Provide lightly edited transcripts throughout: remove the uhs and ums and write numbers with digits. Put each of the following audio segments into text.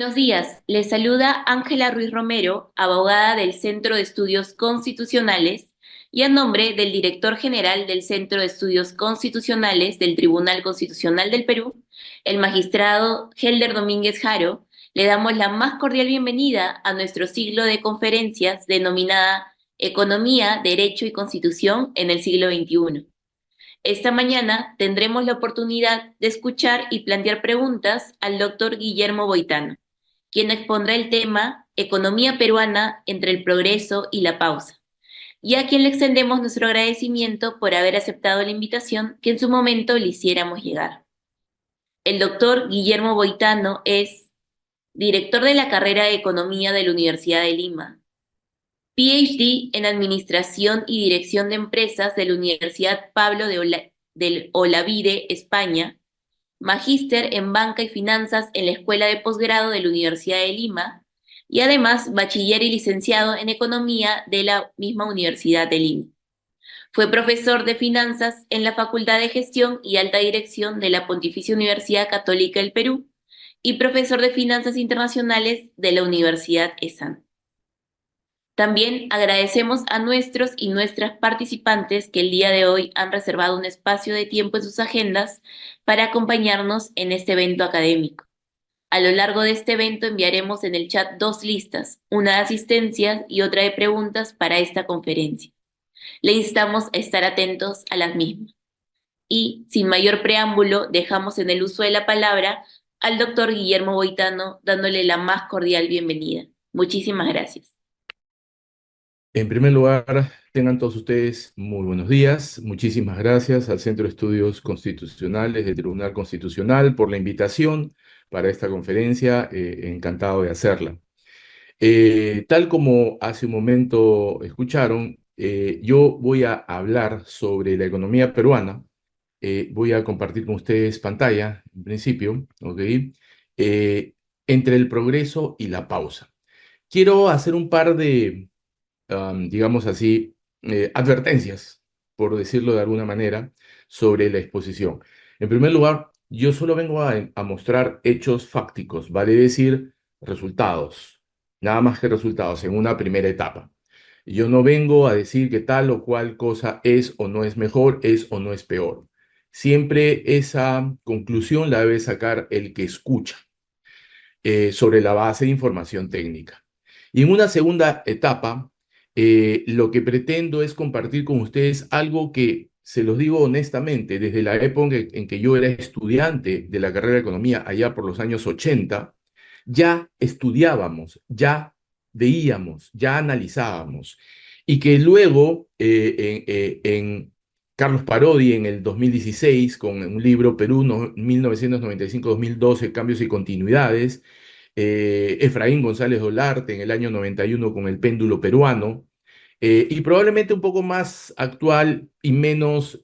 Buenos días, les saluda Ángela Ruiz Romero, abogada del Centro de Estudios Constitucionales, y a nombre del director general del Centro de Estudios Constitucionales del Tribunal Constitucional del Perú, el magistrado Helder Domínguez Jaro, le damos la más cordial bienvenida a nuestro ciclo de conferencias denominada Economía, Derecho y Constitución en el siglo XXI. Esta mañana tendremos la oportunidad de escuchar y plantear preguntas al doctor Guillermo Boitano, quien expondrá el tema Economía peruana entre el progreso y la pausa, y a quien le extendemos nuestro agradecimiento por haber aceptado la invitación que en su momento le hiciéramos llegar. El doctor Guillermo Boitano es director de la carrera de Economía de la Universidad de Lima, PhD en Administración y Dirección de Empresas de la Universidad Pablo del Olavide, España, magíster en Banca y Finanzas en la Escuela de Posgrado de la Universidad de Lima y además bachiller y licenciado en Economía de la misma Universidad de Lima. Fue profesor de Finanzas en la Facultad de Gestión y Alta Dirección de la Pontificia Universidad Católica del Perú y profesor de Finanzas Internacionales de la Universidad ESAN. También agradecemos a nuestros y nuestras participantes que el día de hoy han reservado un espacio de tiempo en sus agendas para acompañarnos en este evento académico. A lo largo de este evento enviaremos en el chat dos listas, una de asistencias y otra de preguntas para esta conferencia. Le instamos a estar atentos a las mismas. Y, sin mayor preámbulo, dejamos en el uso de la palabra al doctor Guillermo Boitano, dándole la más cordial bienvenida. Muchísimas gracias. En primer lugar, tengan todos ustedes muy buenos días. Muchísimas gracias al Centro de Estudios Constitucionales del Tribunal Constitucional por la invitación para esta conferencia. Encantado de hacerla. Tal como hace un momento escucharon, yo voy a hablar sobre la economía peruana. Voy a compartir con ustedes pantalla, en principio, ¿ok? Entre el progreso y la pausa. Quiero hacer un par de digamos así, advertencias, por decirlo de alguna manera, sobre la exposición. En primer lugar, yo solo vengo a mostrar hechos fácticos, vale decir, resultados, nada más que resultados en una primera etapa. Yo no vengo a decir que tal o cual cosa es o no es mejor, es o no es peor. Siempre esa conclusión la debe sacar el que escucha sobre la base de información técnica. Y en una segunda etapa, lo que pretendo es compartir con ustedes algo que, se los digo honestamente, desde la época en que yo era estudiante de la carrera de economía, allá por los años 80, ya estudiábamos, ya veíamos, ya analizábamos. Y que luego, en Carlos Parodi, en el 2016, con un libro Perú 1995-2012, Cambios y Continuidades, Efraín González Olarte en el año 91 con El péndulo peruano, y probablemente un poco más actual y menos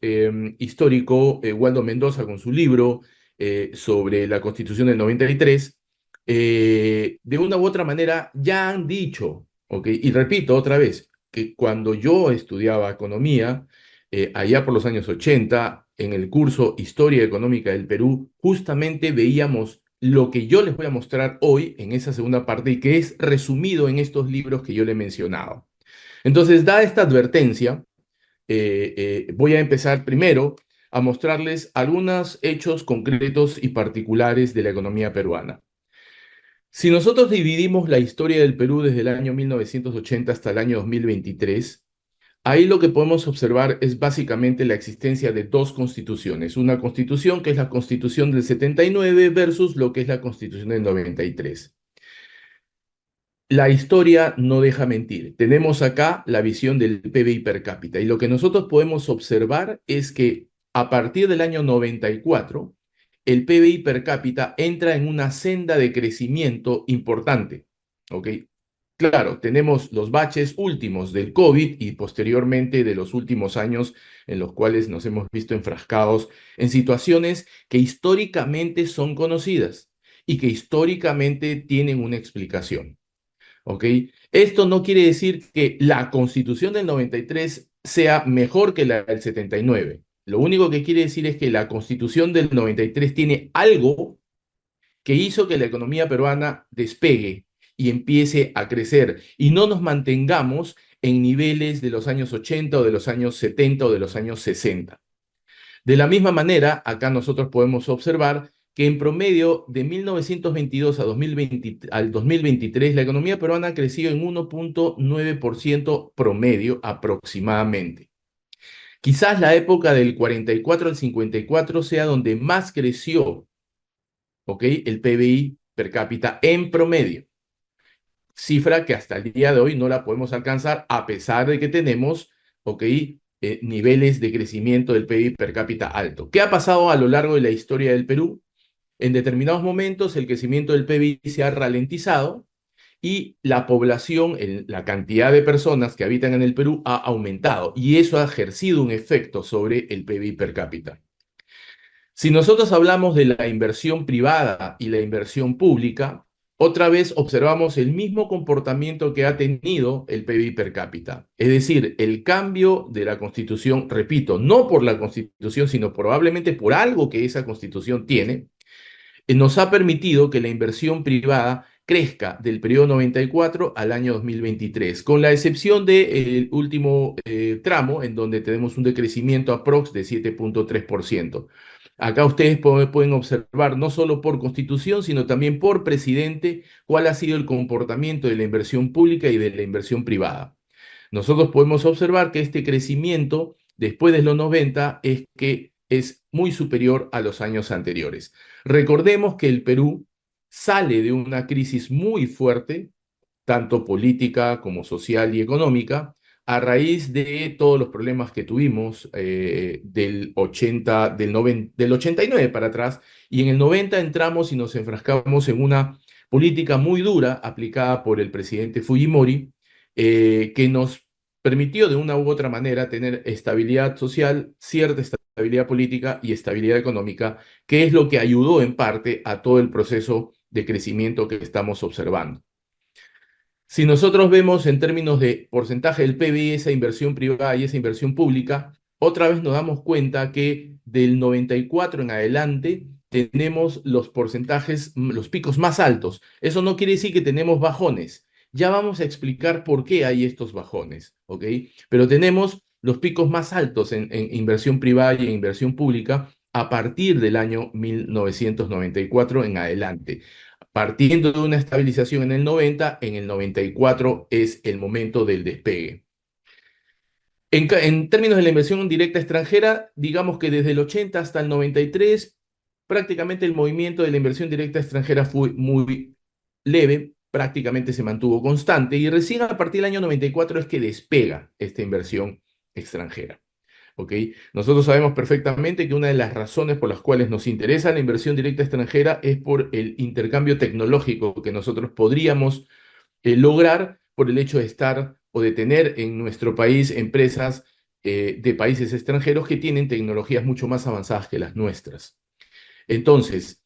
histórico, Waldo Mendoza con su libro sobre la Constitución del 93, de una u otra manera ya han dicho, ¿ok? Y repito otra vez, que cuando yo estudiaba economía, allá por los años 80, en el curso Historia Económica del Perú, justamente veíamos lo que yo les voy a mostrar hoy en esa segunda parte y que es resumido en estos libros que yo le he mencionado. Entonces, dada esta advertencia, voy a empezar primero a mostrarles algunos hechos concretos y particulares de la economía peruana. Si nosotros dividimos la historia del Perú desde el año 1980 hasta el año 2023, ahí lo que podemos observar es básicamente la existencia de dos constituciones. Una constitución que es la constitución del 79 versus lo que es la constitución del 93. La historia no deja mentir. Tenemos acá la visión del PBI per cápita y lo que nosotros podemos observar es que a partir del año 94, el PBI per cápita entra en una senda de crecimiento importante. ¿Ok? Claro, tenemos los baches últimos del COVID y posteriormente de los últimos años en los cuales nos hemos visto enfrascados en situaciones que históricamente son conocidas y que históricamente tienen una explicación. ¿Ok? Esto no quiere decir que la Constitución del 93 sea mejor que la del 79. Lo único que quiere decir es que la Constitución del 93 tiene algo que hizo que la economía peruana despegue y empiece a crecer y no nos mantengamos en niveles de los años 80 o de los años 70 o de los años 60. De la misma manera, acá nosotros podemos observar que en promedio de 1922 a 2020, al 2023 la economía peruana ha crecido en 1,9% promedio aproximadamente. Quizás la época del 44 al 54 sea donde más creció, ¿ok?, el PBI per cápita en promedio, cifra que hasta el día de hoy no la podemos alcanzar a pesar de que tenemos, ¿ok?, niveles de crecimiento del PIB per cápita alto. ¿Qué ha pasado a lo largo de la historia del Perú? En determinados momentos el crecimiento del PIB se ha ralentizado y la población, la cantidad de personas que habitan en el Perú ha aumentado y eso ha ejercido un efecto sobre el PIB per cápita. Si nosotros hablamos de la inversión privada y la inversión pública, otra vez observamos el mismo comportamiento que ha tenido el PIB per cápita. Es decir, el cambio de la Constitución, repito, no por la Constitución, sino probablemente por algo que esa Constitución tiene, nos ha permitido que la inversión privada crezca del periodo 94 al año 2023, con la excepción del último tramo, en donde tenemos un decrecimiento aprox de 7,3%. Acá ustedes pueden observar, no solo por constitución, sino también por presidente, cuál ha sido el comportamiento de la inversión pública y de la inversión privada. Nosotros podemos observar que este crecimiento después de los 90 es que es muy superior a los años anteriores. Recordemos que el Perú sale de una crisis muy fuerte, tanto política como social y económica, a raíz de todos los problemas que tuvimos del 80, del 89 para atrás, y en el 90 entramos y nos enfrascamos en una política muy dura aplicada por el presidente Fujimori, que nos permitió de una u otra manera tener estabilidad social, cierta estabilidad política y estabilidad económica, que es lo que ayudó en parte a todo el proceso de crecimiento que estamos observando. Si nosotros vemos en términos de porcentaje del PBI esa inversión privada y esa inversión pública, otra vez nos damos cuenta que del 94 en adelante tenemos los porcentajes, los picos más altos. Eso no quiere decir que tenemos bajones. Ya vamos a explicar por qué hay estos bajones, ¿ok? Pero tenemos los picos más altos en inversión privada y en inversión pública a partir del año 1994 en adelante. Partiendo de una estabilización en el 90, en el 94 es el momento del despegue. En términos de la inversión directa extranjera, digamos que desde el 80 hasta el 93, prácticamente el movimiento de la inversión directa extranjera fue muy leve, prácticamente se mantuvo constante, y recién a partir del año 94 es que despega esta inversión extranjera. ¿Ok? Nosotros sabemos perfectamente que una de las razones por las cuales nos interesa la inversión directa extranjera es por el intercambio tecnológico que nosotros podríamos lograr por el hecho de estar o de tener en nuestro país empresas de países extranjeros que tienen tecnologías mucho más avanzadas que las nuestras. Entonces,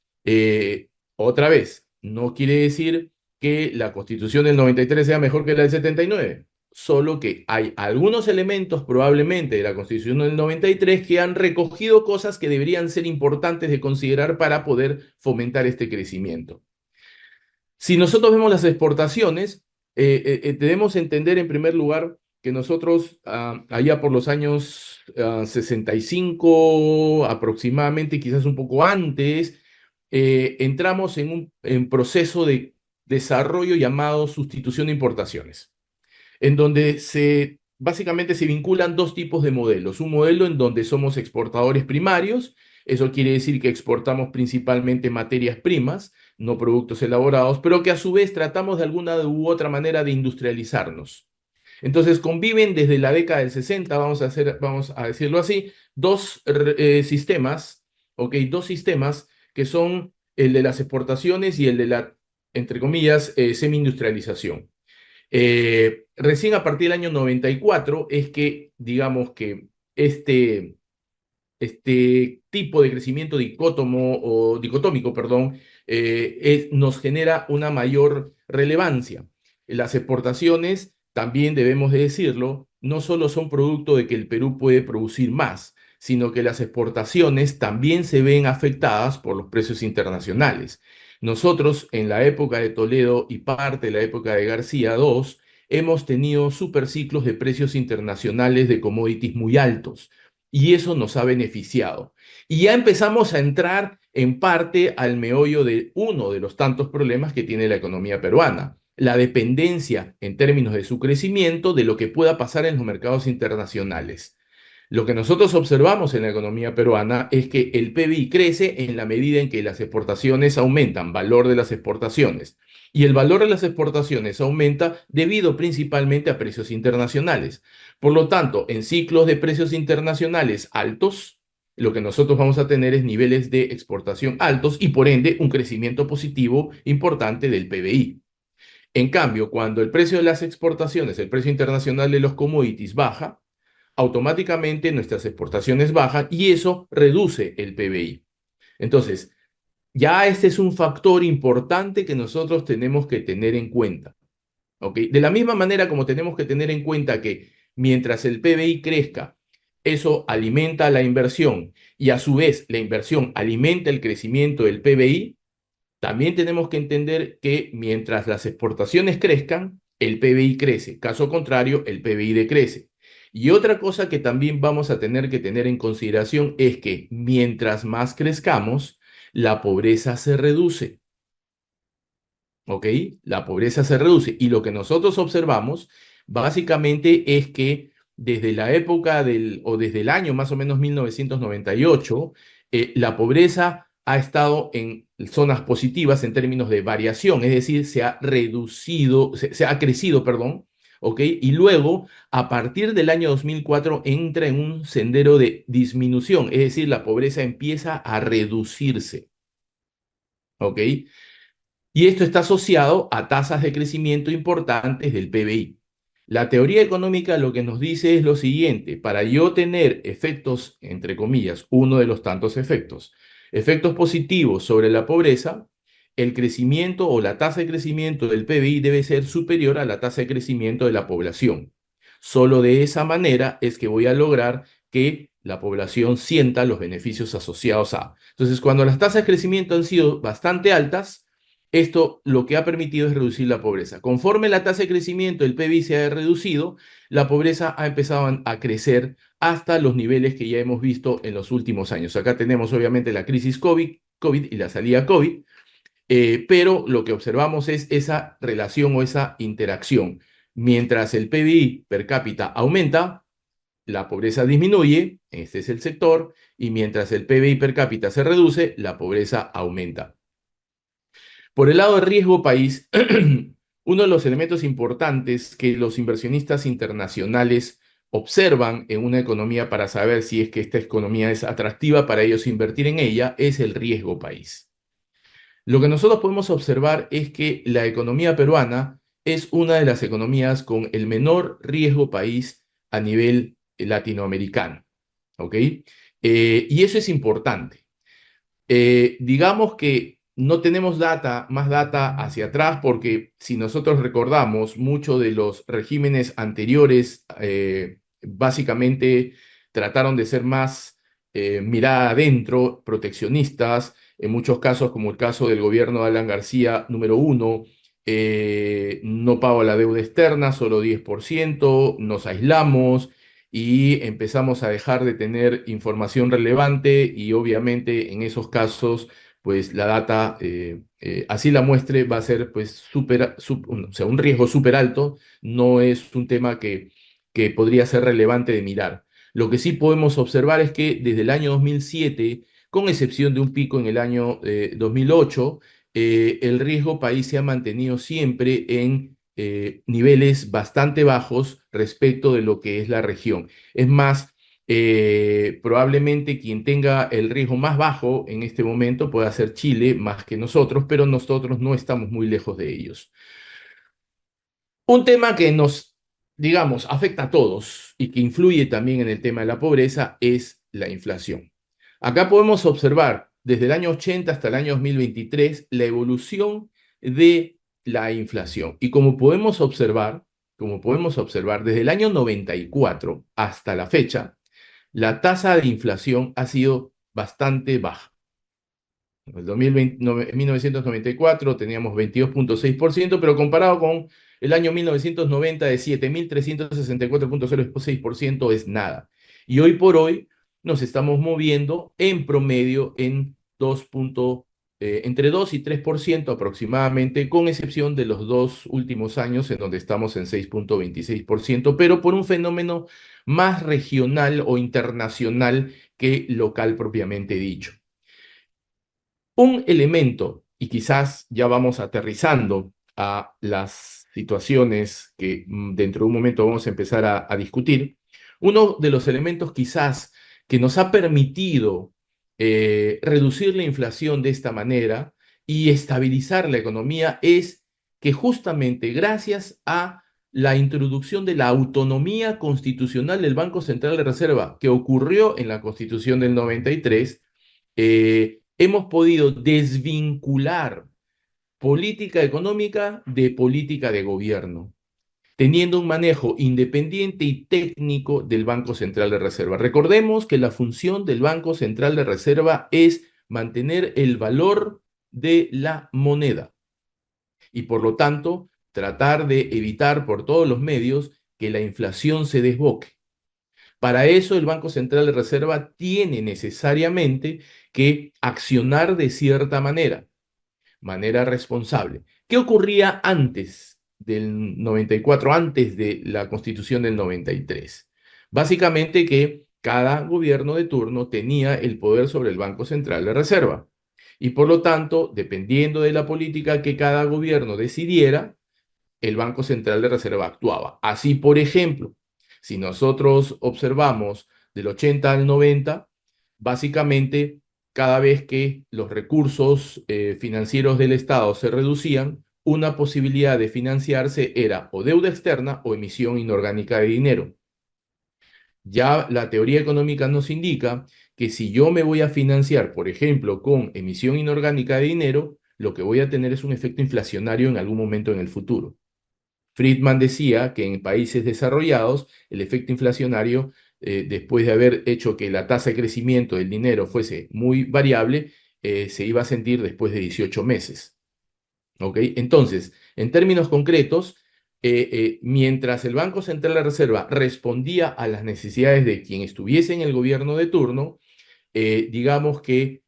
otra vez, no quiere decir que la Constitución del 93 sea mejor que la del 79, solo que hay algunos elementos probablemente de la Constitución del 93 que han recogido cosas que deberían ser importantes de considerar para poder fomentar este crecimiento. Si nosotros vemos las exportaciones, debemos entender en primer lugar que nosotros allá por los años 65 aproximadamente, quizás un poco antes, entramos en un proceso de desarrollo llamado sustitución de importaciones, en donde básicamente se vinculan dos tipos de modelos. Un modelo en donde somos exportadores primarios, eso quiere decir que exportamos principalmente materias primas, no productos elaborados, pero que a su vez tratamos de alguna u otra manera de industrializarnos. Entonces conviven desde la década del 60, vamos a decirlo así, dos sistemas, ¿ok? Dos sistemas que son el de las exportaciones y el de la, entre comillas, semi-industrialización. Recién a partir del año 94 es que, digamos que este tipo de crecimiento dicotómico, perdón, nos genera una mayor relevancia. Las exportaciones, también debemos de decirlo, no solo son producto de que el Perú puede producir más, sino que las exportaciones también se ven afectadas por los precios internacionales. Nosotros, en la época de Toledo y parte de la época de García II, hemos tenido superciclos de precios internacionales de commodities muy altos y eso nos ha beneficiado. Y ya empezamos a entrar en parte al meollo de uno de los tantos problemas que tiene la economía peruana, la dependencia en términos de su crecimiento de lo que pueda pasar en los mercados internacionales. Lo que nosotros observamos en la economía peruana es que el PBI crece en la medida en que las exportaciones aumentan, valor de las exportaciones. Y el valor de las exportaciones aumenta debido principalmente a precios internacionales. Por lo tanto, en ciclos de precios internacionales altos, lo que nosotros vamos a tener es niveles de exportación altos y por ende un crecimiento positivo importante del PBI. En cambio, cuando el precio de las exportaciones, el precio internacional de los commodities baja, automáticamente nuestras exportaciones bajan y eso reduce el PBI. Entonces, ya este es un factor importante que nosotros tenemos que tener en cuenta. ¿Ok? De la misma manera como tenemos que tener en cuenta que mientras el PBI crezca, eso alimenta la inversión y a su vez la inversión alimenta el crecimiento del PBI, también tenemos que entender que mientras las exportaciones crezcan, el PBI crece. Caso contrario, el PBI decrece. Y otra cosa que también vamos a tener que tener en consideración es que mientras más crezcamos, la pobreza se reduce. ¿Ok? La pobreza se reduce. Y lo que nosotros observamos básicamente es que desde la época o desde el año más o menos 1998, la pobreza ha estado en zonas positivas en términos de variación, es decir, se ha reducido, se ha crecido, perdón, ¿ok? Y luego, a partir del año 2004, entra en un sendero de disminución, es decir, la pobreza empieza a reducirse, ¿ok? Y esto está asociado a tasas de crecimiento importantes del PBI. La teoría económica lo que nos dice es lo siguiente: para yo tener efectos, entre comillas, uno de los tantos efectos, efectos positivos sobre la pobreza, el crecimiento o la tasa de crecimiento del PBI debe ser superior a la tasa de crecimiento de la población. Solo de esa manera es que voy a lograr que la población sienta los beneficios asociados a. Entonces, cuando las tasas de crecimiento han sido bastante altas, esto lo que ha permitido es reducir la pobreza. Conforme la tasa de crecimiento del PIB se ha reducido, la pobreza ha empezado a crecer hasta los niveles que ya hemos visto en los últimos años. Acá tenemos obviamente la crisis COVID y la salida COVID, pero lo que observamos es esa relación o esa interacción. Mientras el PBI per cápita aumenta, la pobreza disminuye, este es el sector, y mientras el PBI per cápita se reduce, la pobreza aumenta. Por el lado de riesgo país, uno de los elementos importantes que los inversionistas internacionales observan en una economía para saber si es que esta economía es atractiva para ellos invertir en ella es el riesgo país. Lo que nosotros podemos observar es que la economía peruana es una de las economías con el menor riesgo país a nivel latinoamericano. ¿Ok? Y eso es importante. Digamos que no tenemos data, más data hacia atrás, porque si nosotros recordamos, muchos de los regímenes anteriores básicamente trataron de ser más mirada adentro, proteccionistas, en muchos casos, como el caso del gobierno de Alan García, número uno, no pago la deuda externa, solo 10%, nos aislamos y empezamos a dejar de tener información relevante y obviamente en esos casos, pues la data, así la muestre, va a ser pues o sea, un riesgo súper alto, no es un tema que podría ser relevante de mirar. Lo que sí podemos observar es que desde el año 2007, con excepción de un pico en el año 2008, el riesgo país se ha mantenido siempre en niveles bastante bajos respecto de lo que es la región. Es más, probablemente quien tenga el riesgo más bajo en este momento pueda ser Chile más que nosotros, pero nosotros no estamos muy lejos de ellos. Un tema que nos, digamos, afecta a todos y que influye también en el tema de la pobreza es la inflación. Acá podemos observar desde el año 80 hasta el año 2023 la evolución de la inflación. Y como podemos observar, desde el año 94 hasta la fecha, la tasa de inflación ha sido bastante baja. El 2020, en 1994 teníamos 22,6%, pero comparado con el año 1990 de 7.364,06% es nada. Y hoy por hoy nos estamos moviendo en promedio en entre 2 y 3% aproximadamente, con excepción de los dos últimos años en donde estamos en 6,26%, pero por un fenómeno más regional o internacional que local propiamente dicho. Un elemento, y quizás ya vamos aterrizando a las situaciones que dentro de un momento vamos a empezar a discutir, uno de los elementos quizás que nos ha permitido reducir la inflación de esta manera y estabilizar la economía es que justamente gracias a la introducción de la autonomía constitucional del Banco Central de Reserva que ocurrió en la Constitución del 93, hemos podido desvincular política económica de política de gobierno, teniendo un manejo independiente y técnico del Banco Central de Reserva. Recordemos que la función del Banco Central de Reserva es mantener el valor de la moneda y por lo tanto tratar de evitar por todos los medios que la inflación se desboque. Para eso el Banco Central de Reserva tiene necesariamente que accionar de cierta manera responsable. ¿Qué ocurría antes del 94, antes de la Constitución del 93? Básicamente que cada gobierno de turno tenía el poder sobre el Banco Central de Reserva. Y por lo tanto, dependiendo de la política que cada gobierno decidiera, el Banco Central de Reserva actuaba. Así, por ejemplo, si nosotros observamos del 80 al 90, básicamente cada vez que los recursos financieros del Estado se reducían, una posibilidad de financiarse era o deuda externa o emisión inorgánica de dinero. Ya la teoría económica nos indica que si yo me voy a financiar, por ejemplo, con emisión inorgánica de dinero, lo que voy a tener es un efecto inflacionario en algún momento en el futuro. Friedman decía que en países desarrollados el efecto inflacionario, después de haber hecho que la tasa de crecimiento del dinero fuese muy variable, se iba a sentir después de 18 meses. ¿Ok? Entonces, en términos concretos, mientras el Banco Central de la Reserva respondía a las necesidades de quien estuviese en el gobierno de turno, digamos que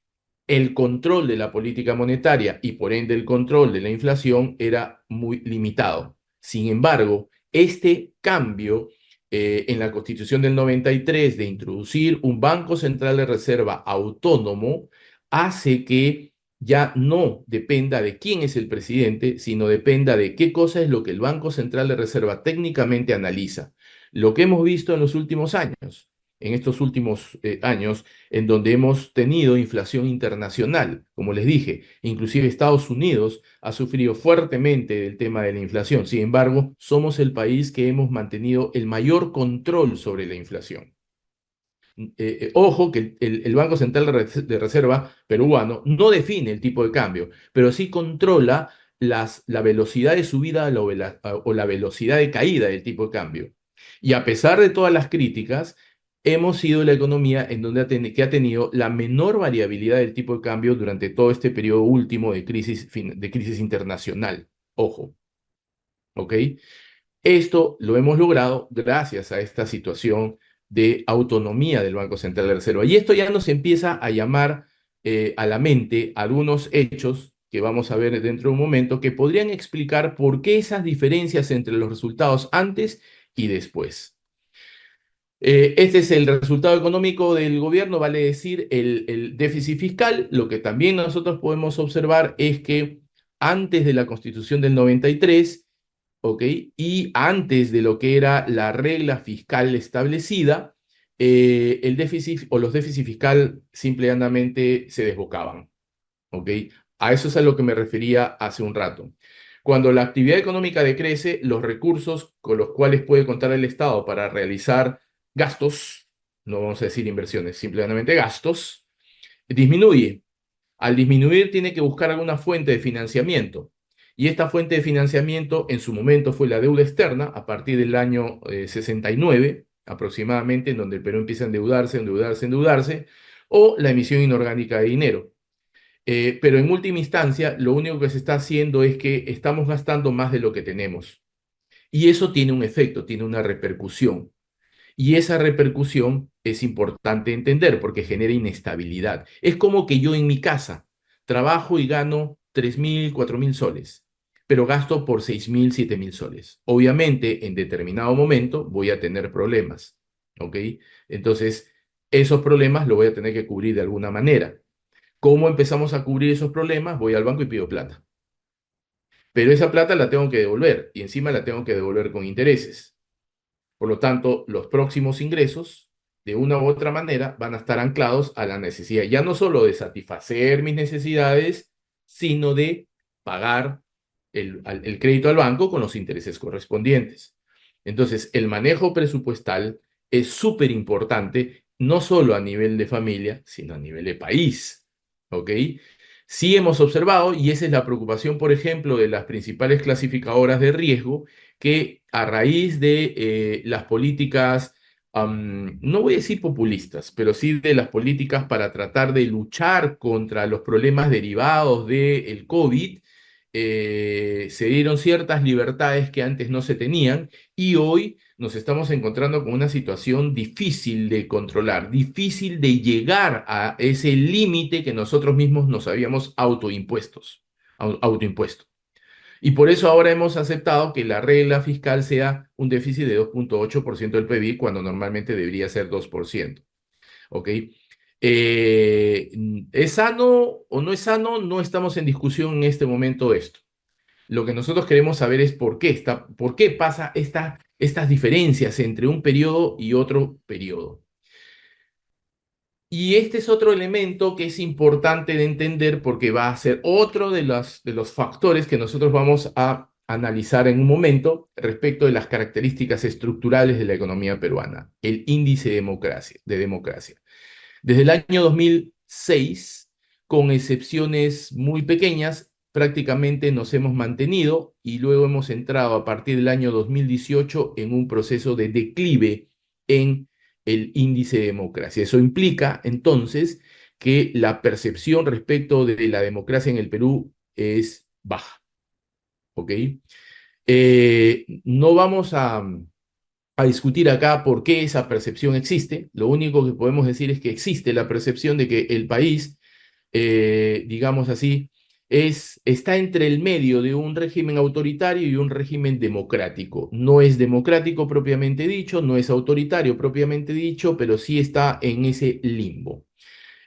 el control de la política monetaria y por ende el control de la inflación era muy limitado. Sin embargo, este cambio en la Constitución del 93 de introducir un Banco Central de Reserva autónomo hace que ya no dependa de quién es el presidente, sino dependa de qué cosa es lo que el Banco Central de Reserva técnicamente analiza. Lo que hemos visto en los últimos años, en estos últimos años, en donde hemos tenido inflación internacional. Como les dije, inclusive Estados Unidos ha sufrido fuertemente del tema de la inflación. Sin embargo, somos el país que hemos mantenido el mayor control sobre la inflación. Ojo que el Banco Central de Reserva peruano no define el tipo de cambio, pero sí controla la velocidad de subida o la velocidad de caída del tipo de cambio. Y a pesar de todas las críticas, hemos sido la economía en donde que ha tenido la menor variabilidad del tipo de cambio durante todo este periodo último de crisis internacional. Ojo, ¿ok? Esto lo hemos logrado gracias a esta situación de autonomía del Banco Central de Reserva. Y esto ya nos empieza a llamar a la mente algunos hechos que vamos a ver dentro de un momento que podrían explicar por qué esas diferencias entre los resultados antes y después. Este es el resultado económico del gobierno, vale decir, el déficit fiscal. Lo que también nosotros podemos observar es que antes de la Constitución del 93, ¿ok? Y antes de lo que era la regla fiscal establecida, el déficit o los déficits fiscal simple y llanamente se desbocaban, ¿ok? A eso es a lo que me refería hace un rato. Cuando la actividad económica decrece, los recursos con los cuales puede contar el Estado para realizar gastos, no vamos a decir inversiones, simplemente gastos, disminuye. Al disminuir, tiene que buscar alguna fuente de financiamiento. Y esta fuente de financiamiento en su momento fue la deuda externa, a partir del año 69 aproximadamente, en donde el Perú empieza a endeudarse, endeudarse, endeudarse, o la emisión inorgánica de dinero. Pero en última instancia, lo único que se está haciendo es que estamos gastando más de lo que tenemos. Y eso tiene un efecto, tiene una repercusión. Y esa repercusión es importante entender porque genera inestabilidad. Es como que yo en mi casa trabajo y gano 3.000, 4.000 soles, pero gasto por 6.000, 7.000 soles. Obviamente, en determinado momento voy a tener problemas, ¿ok? Entonces, esos problemas los voy a tener que cubrir de alguna manera. ¿Cómo empezamos a cubrir esos problemas? Voy al banco y pido plata. Pero esa plata la tengo que devolver y encima la tengo que devolver con intereses. Por lo tanto, los próximos ingresos, de una u otra manera, van a estar anclados a la necesidad, ya no solo de satisfacer mis necesidades, sino de pagar el crédito al banco con los intereses correspondientes. Entonces, el manejo presupuestal es súper importante, no solo a nivel de familia, sino a nivel de país. ¿Ok? Sí hemos observado, y esa es la preocupación, por ejemplo, de las principales clasificadoras de riesgo, que a raíz de las políticas, no voy a decir populistas, pero sí de las políticas para tratar de luchar contra los problemas derivados del COVID, se dieron ciertas libertades que antes no se tenían y hoy nos estamos encontrando con una situación difícil de controlar, difícil de llegar a ese límite que nosotros mismos nos habíamos autoimpuesto. Y por eso ahora hemos aceptado que la regla fiscal sea un déficit de 2,8% del PIB cuando normalmente debería ser 2%. ¿Ok? ¿Es sano o no es sano? No estamos en discusión en este momento esto. Lo que nosotros queremos saber es por qué pasa estas diferencias entre un periodo y otro periodo. Y este es otro elemento que es importante de entender porque va a ser otro de los factores que nosotros vamos a analizar en un momento respecto de las características estructurales de la economía peruana, el índice de democracia. Desde el año 2006, con excepciones muy pequeñas, prácticamente nos hemos mantenido y luego hemos entrado a partir del año 2018 en un proceso de declive en el índice de democracia. Eso implica entonces que la percepción respecto de la democracia en el Perú es baja, ¿ok? No vamos a discutir acá por qué esa percepción existe. Lo único que podemos decir es que existe la percepción de que el país, digamos así, está entre el medio de un régimen autoritario y un régimen democrático. No es democrático propiamente dicho, no es autoritario propiamente dicho, pero sí está en ese limbo.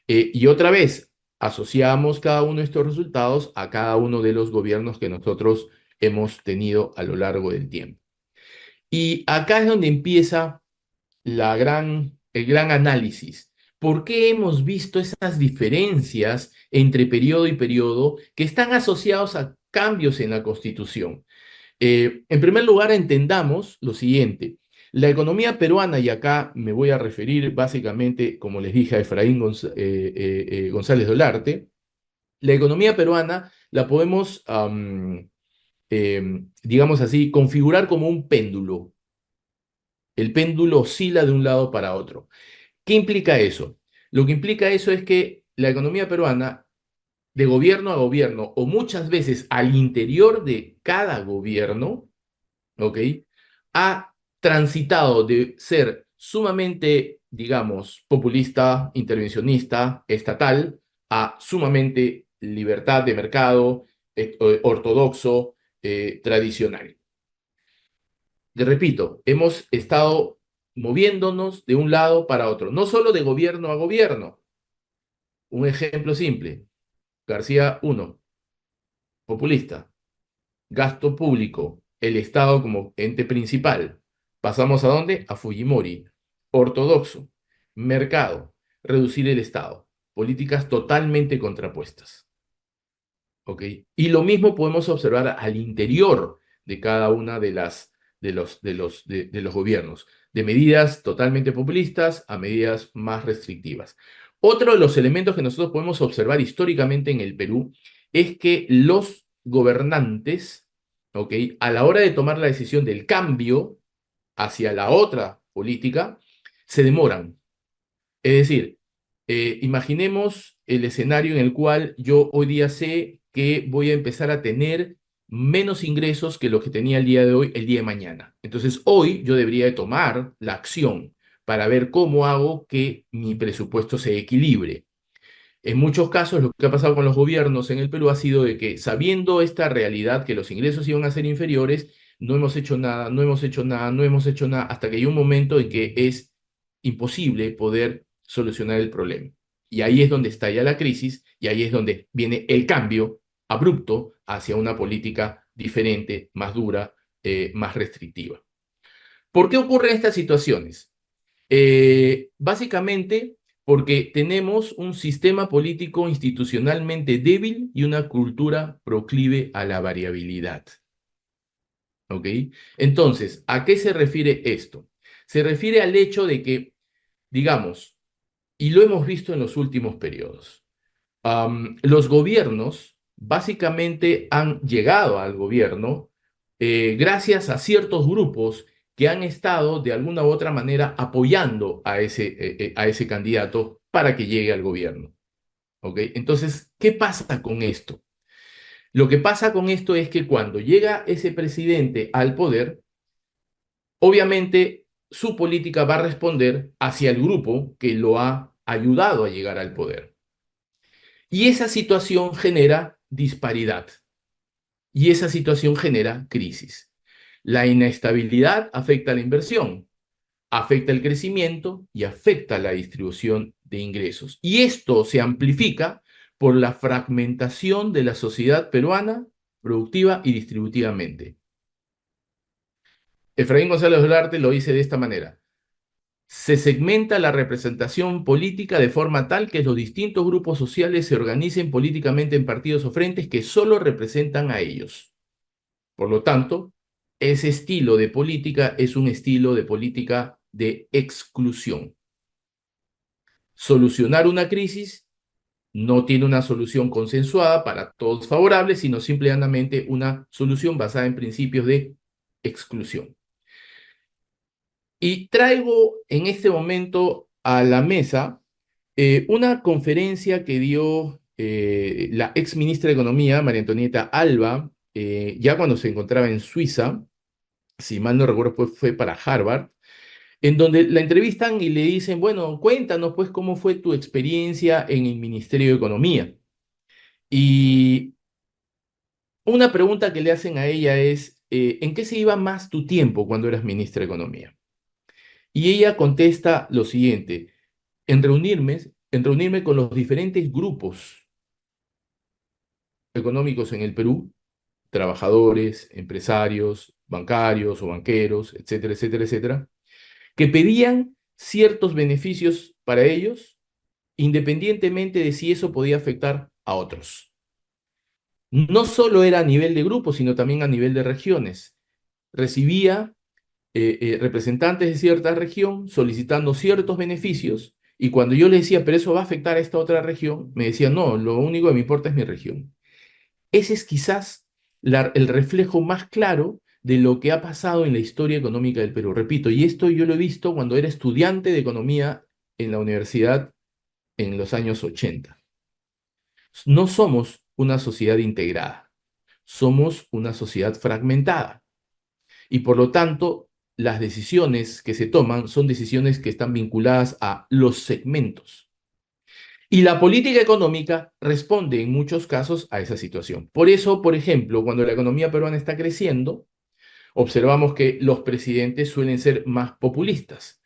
Y otra vez, asociamos cada uno de estos resultados a cada uno de los gobiernos que nosotros hemos tenido a lo largo del tiempo. Y acá es donde empieza el gran análisis. ¿Por qué hemos visto esas diferencias entre periodo y periodo que están asociados a cambios en la Constitución? En primer lugar, entendamos lo siguiente. La economía peruana, y acá me voy a referir básicamente, como les dije, a Efraín González Dolarte, la economía peruana la podemos, digamos así, configurar como un péndulo. El péndulo oscila de un lado para otro. ¿Qué implica eso? Lo que implica eso es que la economía peruana, de gobierno a gobierno, o muchas veces al interior de cada gobierno, ¿ok? Ha transitado de ser sumamente, digamos, populista, intervencionista, estatal, a sumamente libertad de mercado, ortodoxo, tradicional. Repito, hemos estado moviéndonos de un lado para otro, no solo de gobierno a gobierno. Un ejemplo simple, García 1, populista, gasto público, el Estado como ente principal. ¿Pasamos a dónde? A Fujimori, ortodoxo, mercado, reducir el Estado, políticas totalmente contrapuestas. ¿Ok? Y lo mismo podemos observar al interior de cada una de los gobiernos, de medidas totalmente populistas a medidas más restrictivas. Otro de los elementos que nosotros podemos observar históricamente en el Perú es que los gobernantes, ¿ok? A la hora de tomar la decisión del cambio hacia la otra política, se demoran. Es decir, Imaginemos el escenario en el cual yo hoy día sé que voy a empezar a tener menos ingresos que los que tenía el día de hoy, el día de mañana. Entonces, hoy yo debería de tomar la acción para ver cómo hago que mi presupuesto se equilibre. En muchos casos, lo que ha pasado con los gobiernos en el Perú ha sido de que, sabiendo esta realidad, que los ingresos iban a ser inferiores, no hemos hecho nada, no hemos hecho nada, no hemos hecho nada, hasta que hay un momento en que es imposible poder solucionar el problema. Y ahí es donde estalla la crisis y ahí es donde viene el cambio abrupto hacia una política diferente, más dura, más restrictiva. ¿Por qué ocurren estas situaciones? Básicamente porque tenemos un sistema político institucionalmente débil y una cultura proclive a la variabilidad. ¿Ok? Entonces, ¿a qué se refiere esto? Se refiere al hecho de que, digamos, y lo hemos visto en los últimos periodos, los gobiernos básicamente han llegado al gobierno gracias a ciertos grupos que han estado de alguna u otra manera apoyando a ese candidato para que llegue al gobierno. ¿Ok? Entonces, ¿qué pasa con esto? Lo que pasa con esto es que cuando llega ese presidente al poder, obviamente su política va a responder hacia el grupo que lo ha ayudado a llegar al poder. Y esa situación genera disparidad y esa situación genera crisis. La inestabilidad afecta a la inversión, afecta el crecimiento y afecta la distribución de ingresos. Y esto se amplifica por la fragmentación de la sociedad peruana productiva y distributivamente. Efraín González Olarte lo dice de esta manera: se segmenta la representación política de forma tal que los distintos grupos sociales se organicen políticamente en partidos o frentes que solo representan a ellos. Por lo tanto, ese estilo de política es un estilo de política de exclusión. Solucionar una crisis no tiene una solución consensuada para todos favorable, sino simplemente una solución basada en principios de exclusión. Y traigo en este momento a la mesa una conferencia que dio la ex ministra de Economía, María Antonieta Alba, ya cuando se encontraba en Suiza, si mal no recuerdo, pues fue para Harvard, en donde la entrevistan y le dicen, bueno, cuéntanos pues cómo fue tu experiencia en el Ministerio de Economía. Y una pregunta que le hacen a ella es, ¿en qué se iba más tu tiempo cuando eras ministra de Economía? Y ella contesta lo siguiente: en reunirme con los diferentes grupos económicos en el Perú, trabajadores, empresarios, bancarios o banqueros, etcétera, etcétera, etcétera, que pedían ciertos beneficios para ellos, independientemente de si eso podía afectar a otros. No solo era a nivel de grupo, sino también a nivel de regiones. Recibía representantes de cierta región solicitando ciertos beneficios y cuando yo le decía, pero eso va a afectar a esta otra región, me decía, no, lo único que me importa es mi región. Ese es quizás el reflejo más claro de lo que ha pasado en la historia económica del Perú. Repito, y esto yo lo he visto cuando era estudiante de economía en la universidad en los años 80. No somos una sociedad integrada, somos una sociedad fragmentada. Y por lo tanto, las decisiones que se toman son decisiones que están vinculadas a los segmentos. Y la política económica responde en muchos casos a esa situación. Por eso, por ejemplo, cuando la economía peruana está creciendo, observamos que los presidentes suelen ser más populistas,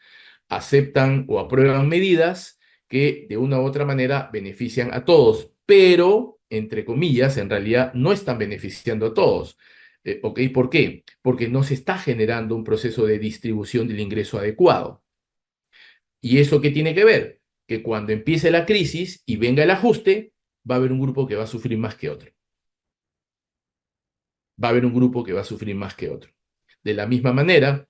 aceptan o aprueban medidas que de una u otra manera benefician a todos, pero, entre comillas, en realidad no están beneficiando a todos. ¿Ok? ¿Por qué? Porque no se está generando un proceso de distribución del ingreso adecuado. ¿Y eso qué tiene que ver? Que cuando empiece la crisis y venga el ajuste, va a haber un grupo que va a sufrir más que otro. Va a haber un grupo que va a sufrir más que otro. De la misma manera,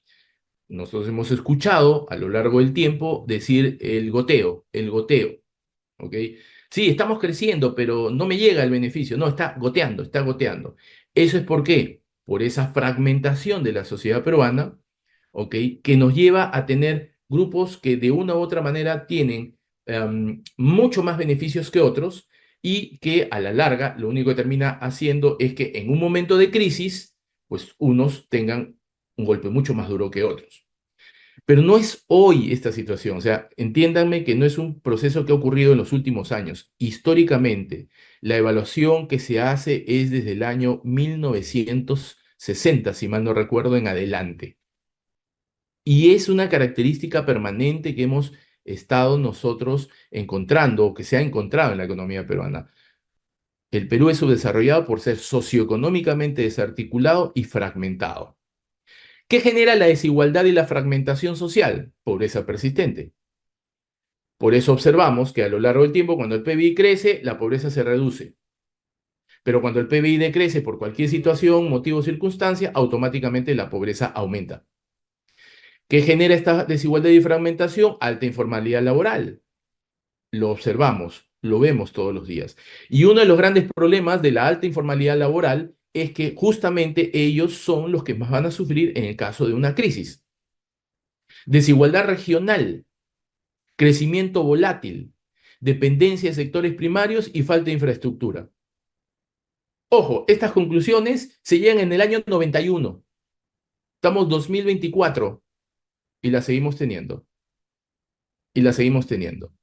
nosotros hemos escuchado a lo largo del tiempo decir el goteo, ¿ok? Sí, estamos creciendo, pero no me llega el beneficio. No, está goteando, está goteando. ¿Eso es por qué? Por esa fragmentación de la sociedad peruana, ¿ok? Que nos lleva a tener grupos que de una u otra manera tienen mucho más beneficios que otros y que a la larga lo único que termina haciendo es que en un momento de crisis, pues unos tengan un golpe mucho más duro que otros. Pero no es hoy esta situación, o sea, entiéndanme que no es un proceso que ha ocurrido en los últimos años. Históricamente, la evaluación que se hace es desde el año 1960, si mal no recuerdo, en adelante. Y es una característica permanente que hemos estado nosotros encontrando, o que se ha encontrado en la economía peruana. El Perú es subdesarrollado por ser socioeconómicamente desarticulado y fragmentado. ¿Qué genera la desigualdad y la fragmentación social? Pobreza persistente. Por eso observamos que a lo largo del tiempo, cuando el PBI crece, la pobreza se reduce. Pero cuando el PBI decrece por cualquier situación, motivo o circunstancia, automáticamente la pobreza aumenta. ¿Qué genera esta desigualdad y fragmentación? Alta informalidad laboral. Lo observamos, lo vemos todos los días. Y uno de los grandes problemas de la alta informalidad laboral es que justamente ellos son los que más van a sufrir en el caso de una crisis. Desigualdad regional, crecimiento volátil, dependencia de sectores primarios y falta de infraestructura. Ojo, estas conclusiones se llegan en el año 91. Estamos 2024 y las seguimos teniendo. Y las seguimos teniendo.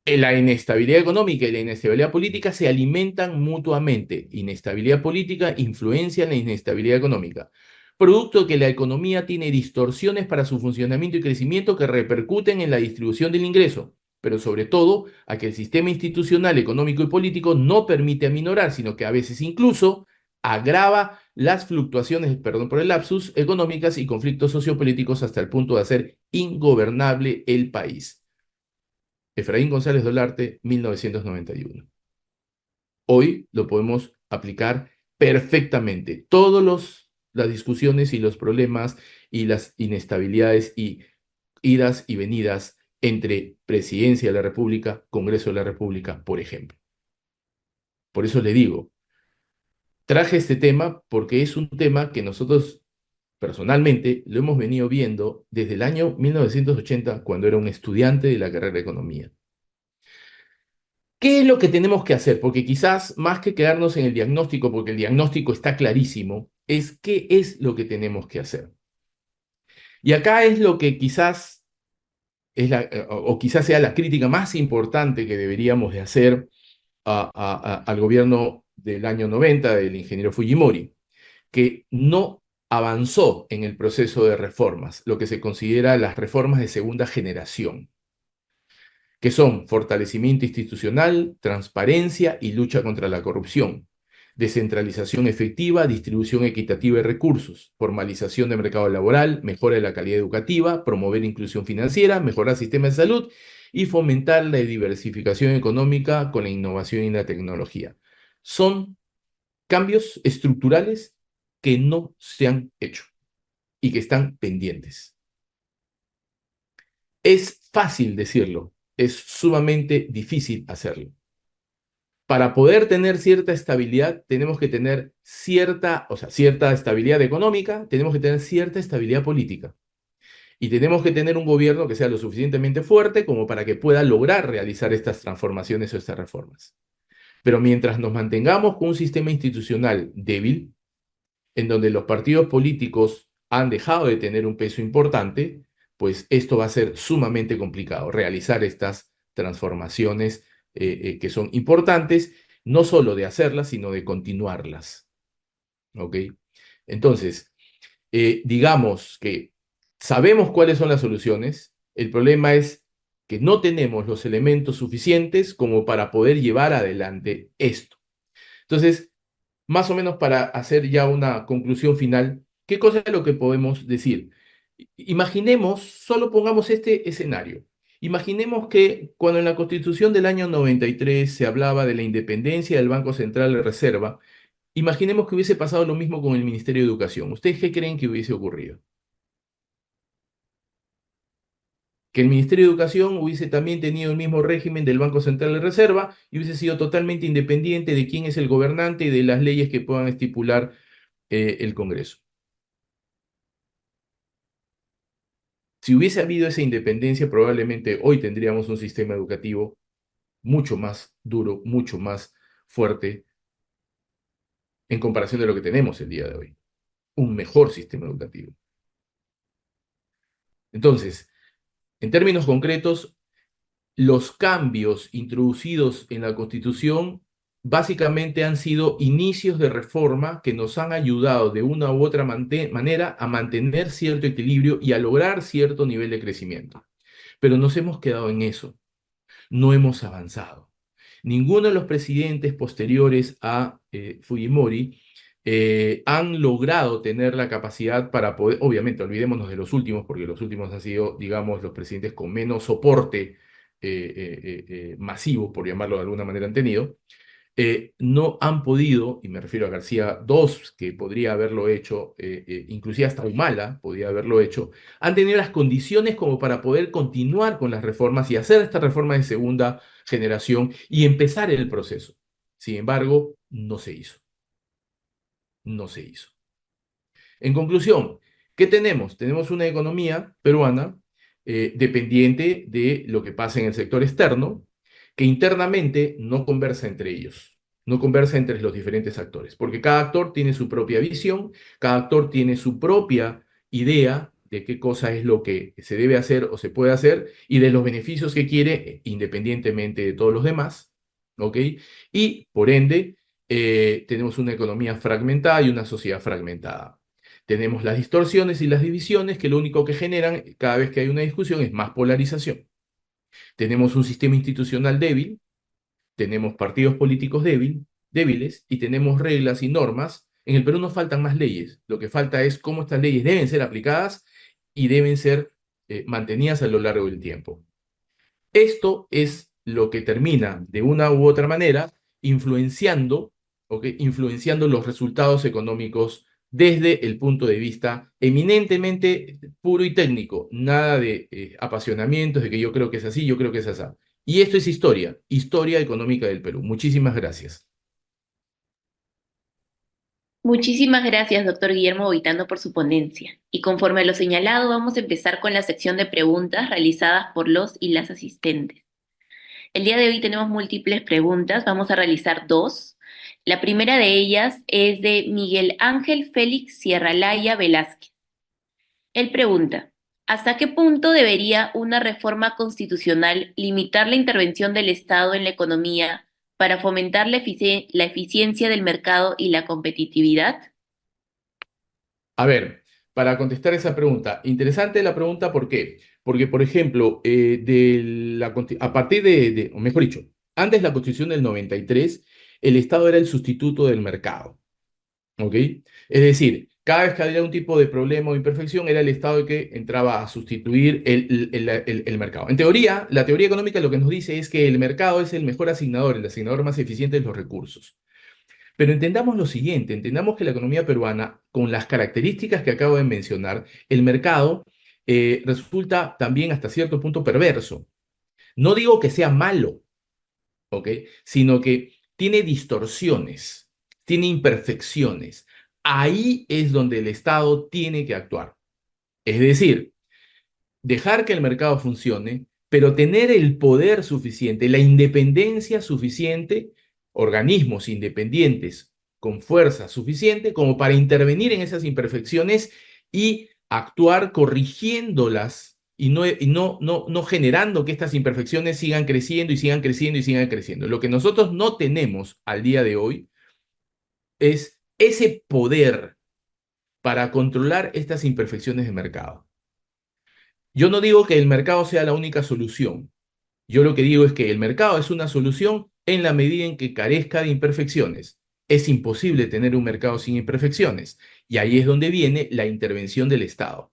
La inestabilidad económica y la inestabilidad política se alimentan mutuamente. Inestabilidad política influencia en la inestabilidad económica, producto de que la economía tiene distorsiones para su funcionamiento y crecimiento que repercuten en la distribución del ingreso, pero sobre todo a que el sistema institucional, económico y político no permite aminorar, sino que a veces incluso agrava las fluctuaciones, perdón por el lapsus, económicas y conflictos sociopolíticos hasta el punto de hacer ingobernable el país. Efraín González Dolarte, 1991. Hoy lo podemos aplicar perfectamente. Las discusiones y los problemas y las inestabilidades y idas y venidas entre Presidencia de la República, Congreso de la República, por ejemplo. Por eso le digo, traje este tema porque es un tema que nosotros personalmente lo hemos venido viendo desde el año 1980, cuando era un estudiante de la carrera de Economía. ¿Qué es lo que tenemos que hacer? Porque quizás más que quedarnos en el diagnóstico, porque el diagnóstico está clarísimo, es qué es lo que tenemos que hacer. Y acá es lo que quizás o quizás sea la crítica más importante que deberíamos de hacer al gobierno del año 90 del ingeniero Fujimori, que no avanzó en el proceso de reformas, lo que se considera las reformas de segunda generación, que son fortalecimiento institucional, transparencia y lucha contra la corrupción, descentralización efectiva, distribución equitativa de recursos, formalización del mercado laboral, mejora de la calidad educativa, promover inclusión financiera, mejorar el sistema de salud y fomentar la diversificación económica con la innovación y la tecnología. Son cambios estructurales que no se han hecho y que están pendientes. Es fácil decirlo, es sumamente difícil hacerlo. Para poder tener cierta estabilidad, tenemos que tener cierta estabilidad económica, tenemos que tener cierta estabilidad política. Y tenemos que tener un gobierno que sea lo suficientemente fuerte como para que pueda lograr realizar estas transformaciones o estas reformas. Pero mientras nos mantengamos con un sistema institucional débil, en donde los partidos políticos han dejado de tener un peso importante, pues esto va a ser sumamente complicado, realizar estas transformaciones que son importantes, no solo de hacerlas, sino de continuarlas. ¿Ok? Entonces, digamos que sabemos cuáles son las soluciones, el problema es que no tenemos los elementos suficientes como para poder llevar adelante esto. Entonces, más o menos para hacer ya una conclusión final, ¿qué cosa es lo que podemos decir? Imaginemos, solo pongamos este escenario. Imaginemos que cuando en la Constitución del año 93 se hablaba de la independencia del Banco Central de Reserva, imaginemos que hubiese pasado lo mismo con el Ministerio de Educación. ¿Ustedes qué creen que hubiese ocurrido? Que el Ministerio de Educación hubiese también tenido el mismo régimen del Banco Central de Reserva y hubiese sido totalmente independiente de quién es el gobernante y de las leyes que puedan estipular el Congreso. Si hubiese habido esa independencia, probablemente hoy tendríamos un sistema educativo mucho más duro, mucho más fuerte en comparación de lo que tenemos el día de hoy. Un mejor sistema educativo. Entonces, en términos concretos, los cambios introducidos en la Constitución básicamente han sido inicios de reforma que nos han ayudado de una u otra manera a mantener cierto equilibrio y a lograr cierto nivel de crecimiento. Pero nos hemos quedado en eso, no hemos avanzado. Ninguno de los presidentes posteriores a Fujimori han logrado tener la capacidad para poder, obviamente, olvidémonos de los últimos, porque los últimos han sido, digamos, los presidentes con menos soporte masivo, por llamarlo de alguna manera, han tenido, no han podido, y me refiero a García II, que podría haberlo hecho, inclusive hasta Humala podría haberlo hecho, han tenido las condiciones como para poder continuar con las reformas y hacer esta reforma de segunda generación y empezar el proceso. Sin embargo, no se hizo, no se hizo. En conclusión, ¿qué tenemos? Tenemos una economía peruana dependiente de lo que pasa en el sector externo, que internamente no conversa entre ellos, no conversa entre los diferentes actores, porque cada actor tiene su propia visión, cada actor tiene su propia idea de qué cosa es lo que se debe hacer o se puede hacer y de los beneficios que quiere independientemente de todos los demás, ¿ok? Y por ende, tenemos una economía fragmentada y una sociedad fragmentada. Tenemos las distorsiones y las divisiones que lo único que generan cada vez que hay una discusión es más polarización. Tenemos un sistema institucional débil, tenemos partidos políticos débiles y tenemos reglas y normas. En el Perú nos faltan más leyes. Lo que falta es cómo estas leyes deben ser aplicadas y deben ser mantenidas a lo largo del tiempo. Esto es lo que termina, de una u otra manera, influenciando, ¿ok? Influenciando los resultados económicos desde el punto de vista eminentemente puro y técnico. Nada de apasionamientos, de que yo creo que es así, yo creo que es así. Y esto es historia, historia económica del Perú. Muchísimas gracias. Muchísimas gracias, doctor Guillermo Boitano, por su ponencia. Y conforme a lo señalado, vamos a empezar con la sección de preguntas realizadas por los y las asistentes. El día de hoy tenemos múltiples preguntas, vamos a realizar dos. La primera de ellas es de Miguel Ángel Félix Sierra Laya Velázquez. Él pregunta, ¿hasta qué punto debería una reforma constitucional limitar la intervención del Estado en la economía para fomentar la eficiencia del mercado y la competitividad? A ver, para contestar esa pregunta, interesante la pregunta, ¿por qué? Porque, por ejemplo, a partir o mejor dicho, antes de la Constitución del 93, el Estado era el sustituto del mercado, ¿ok? Es decir, cada vez que había un tipo de problema o imperfección, era el Estado el que entraba a sustituir el mercado. En teoría, la teoría económica lo que nos dice es que el mercado es el mejor asignador, el asignador más eficiente de los recursos. Pero entendamos lo siguiente, entendamos que la economía peruana, con las características que acabo de mencionar, el mercado resulta también hasta cierto punto perverso. No digo que sea malo, ¿ok? Sino que tiene distorsiones, tiene imperfecciones. Ahí es donde el Estado tiene que actuar. Es decir, dejar que el mercado funcione, pero tener el poder suficiente, la independencia suficiente, organismos independientes con fuerza suficiente como para intervenir en esas imperfecciones y actuar corrigiéndolas y no generando que estas imperfecciones sigan creciendo y sigan creciendo y sigan creciendo. Lo que nosotros no tenemos al día de hoy es ese poder para controlar estas imperfecciones de mercado. Yo no digo que el mercado sea la única solución. Yo lo que digo es que el mercado es una solución en la medida en que carezca de imperfecciones. Es imposible tener un mercado sin imperfecciones. Y ahí es donde viene la intervención del Estado.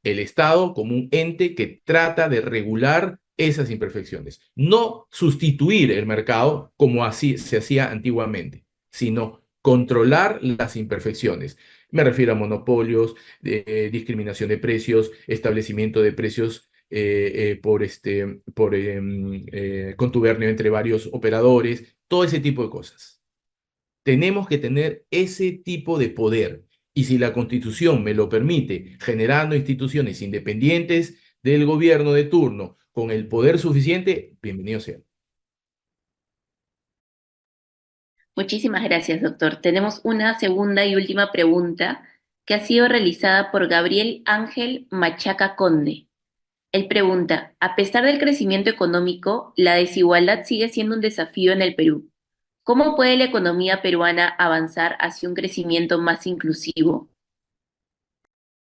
El Estado como un ente que trata de regular esas imperfecciones. No sustituir el mercado como así se hacía antiguamente, sino controlar las imperfecciones. Me refiero a monopolios, discriminación de precios, establecimiento de precios por contubernio entre varios operadores, todo ese tipo de cosas. Tenemos que tener ese tipo de poder. Y si la Constitución me lo permite, generando instituciones independientes del gobierno de turno con el poder suficiente, bienvenido sea. Muchísimas gracias, doctor. Tenemos una segunda y última pregunta que ha sido realizada por Gabriel Ángel Machaca Conde. Él pregunta, a pesar del crecimiento económico, la desigualdad sigue siendo un desafío en el Perú. ¿Cómo puede la economía peruana avanzar hacia un crecimiento más inclusivo?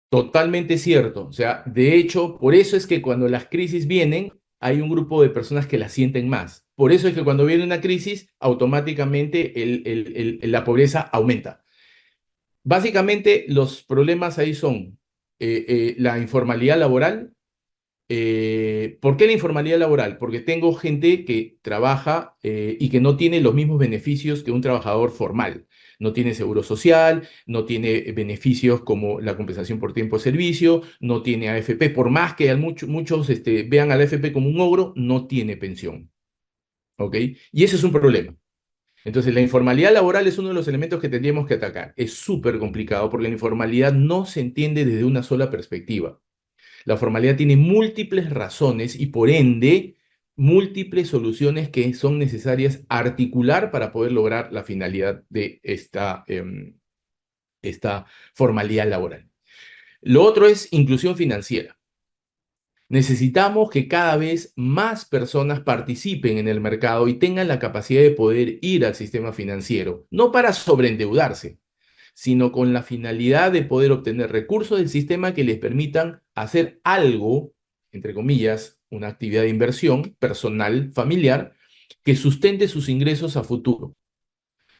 Totalmente cierto. O sea, de hecho, por eso es que cuando las crisis vienen, hay un grupo de personas que las sienten más. Por eso es que cuando viene una crisis, automáticamente la pobreza aumenta. Básicamente, los problemas ahí son la informalidad laboral. ¿Por qué la informalidad laboral? Porque tengo gente que trabaja y que no tiene los mismos beneficios que un trabajador formal. No tiene seguro social, no tiene beneficios como la compensación por tiempo de servicio, no tiene AFP. Por más que muchos vean a la AFP como un ogro, no tiene pensión. ¿Ok? Y ese es un problema. Entonces, la informalidad laboral es uno de los elementos que tendríamos que atacar. Es súper complicado porque la informalidad no se entiende desde una sola perspectiva. La formalidad tiene múltiples razones y por ende múltiples soluciones que son necesarias articular para poder lograr la finalidad de esta formalidad laboral. Lo otro es inclusión financiera. Necesitamos que cada vez más personas participen en el mercado y tengan la capacidad de poder ir al sistema financiero, no para sobreendeudarse, sino con la finalidad de poder obtener recursos del sistema que les permitan hacer algo, entre comillas, una actividad de inversión personal, familiar, que sustente sus ingresos a futuro.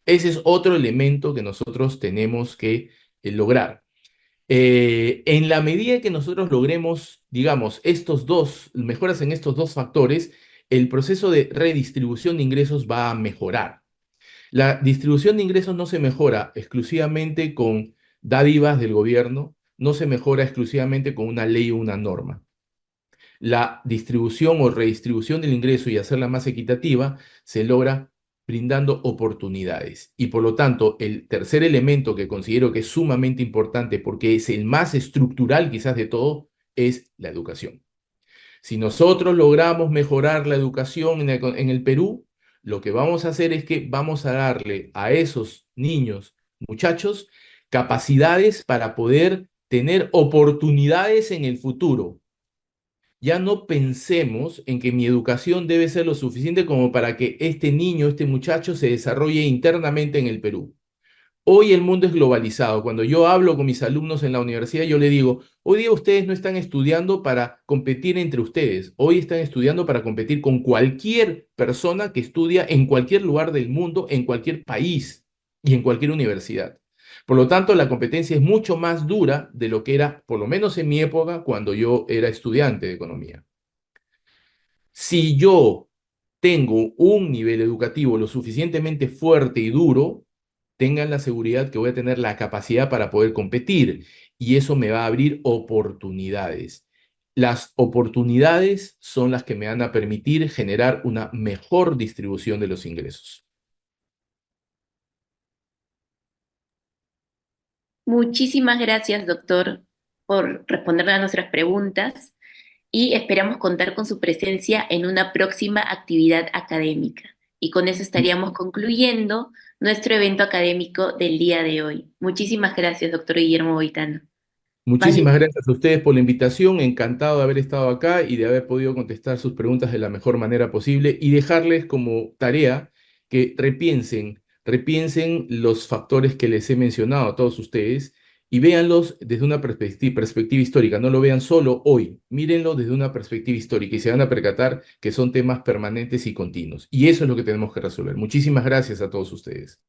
Ese es otro elemento que nosotros tenemos que lograr. En la medida que nosotros logremos, digamos, mejoras en estos dos factores, el proceso de redistribución de ingresos va a mejorar. La distribución de ingresos no se mejora exclusivamente con dádivas del gobierno, no se mejora exclusivamente con una ley o una norma. La distribución o redistribución del ingreso y hacerla más equitativa se logra brindando oportunidades. Y por lo tanto, el tercer elemento que considero que es sumamente importante porque es el más estructural quizás de todo, es la educación. Si nosotros logramos mejorar la educación en el Perú, lo que vamos a hacer es que vamos a darle a esos niños, muchachos, capacidades para poder tener oportunidades en el futuro. Ya no pensemos en que mi educación debe ser lo suficiente como para que este niño, este muchacho se desarrolle internamente en el Perú. Hoy el mundo es globalizado. Cuando yo hablo con mis alumnos en la universidad, yo les digo, hoy día ustedes no están estudiando para competir entre ustedes, hoy están estudiando para competir con cualquier persona que estudia en cualquier lugar del mundo, en cualquier país y en cualquier universidad. Por lo tanto, la competencia es mucho más dura de lo que era, por lo menos en mi época, cuando yo era estudiante de economía. Si yo tengo un nivel educativo lo suficientemente fuerte y duro, tengan la seguridad que voy a tener la capacidad para poder competir y eso me va a abrir oportunidades. Las oportunidades son las que me van a permitir generar una mejor distribución de los ingresos. Muchísimas gracias, doctor, por responder a nuestras preguntas y esperamos contar con su presencia en una próxima actividad académica. Y con eso estaríamos concluyendo nuestro evento académico del día de hoy. Muchísimas gracias, doctor Guillermo Boitano. Vale, Muchísimas gracias a ustedes por la invitación, encantado de haber estado acá y de haber podido contestar sus preguntas de la mejor manera posible y dejarles como tarea que repiensen los factores que les he mencionado a todos ustedes y véanlos desde una perspectiva histórica, no lo vean solo hoy, mírenlo desde una perspectiva histórica y se van a percatar que son temas permanentes y continuos. Y eso es lo que tenemos que resolver. Muchísimas gracias a todos ustedes.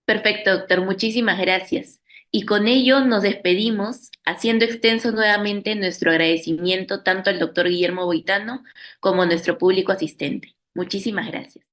perfecto, doctor. Muchísimas gracias. Y con ello nos despedimos, haciendo extenso nuevamente nuestro agradecimiento tanto al doctor Guillermo Boitano como a nuestro público asistente. Muchísimas gracias.